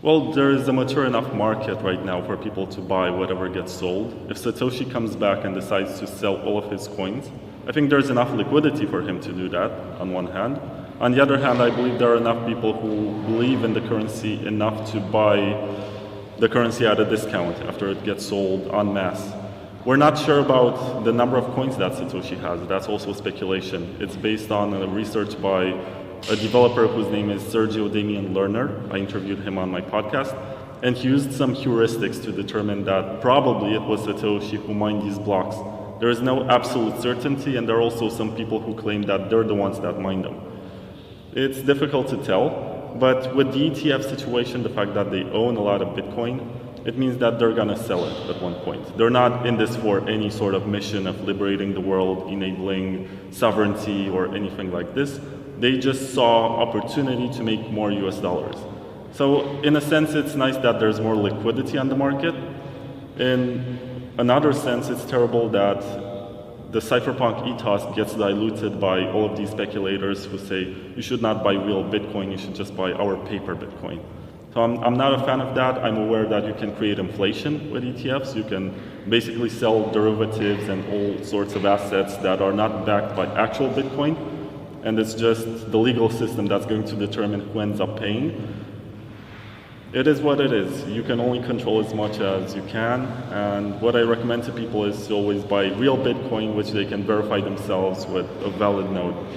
Well, there is a mature enough market right now for people to buy whatever gets sold. If Satoshi comes back and decides to sell all of his coins, I think there's enough liquidity for him to do that, on one hand. On the other hand, I believe there are enough people who believe in the currency enough to buy the currency at a discount after it gets sold en masse. We're not sure about the number of coins that Satoshi has. That's also speculation. It's based on a research by a developer whose name is Sergio Damian Lerner. I interviewed him on my podcast, and he used some heuristics to determine that probably it was Satoshi who mined these blocks. There is no absolute certainty, and there are also some people who claim that they're the ones that mined them. It's difficult to tell, but with the ETF situation, the fact that they own a lot of Bitcoin, it means that they're going to sell it at one point. They're not in this for any sort of mission of liberating the world, enabling sovereignty, or anything like this. They just saw opportunity to make more US dollars. So in a sense, it's nice that there's more liquidity on the market. In another sense, it's terrible that the cypherpunk ethos gets diluted by all of these speculators who say you should not buy real Bitcoin, you should just buy our paper Bitcoin. So I'm not a fan of that. I'm aware that you can create inflation with ETFs. You can basically sell derivatives and all sorts of assets that are not backed by actual Bitcoin. And it's just the legal system that's going to determine who ends up paying. It is what it is. You can only control as much as you can. And what I recommend to people is to always buy real Bitcoin, which they can verify themselves with a valid node.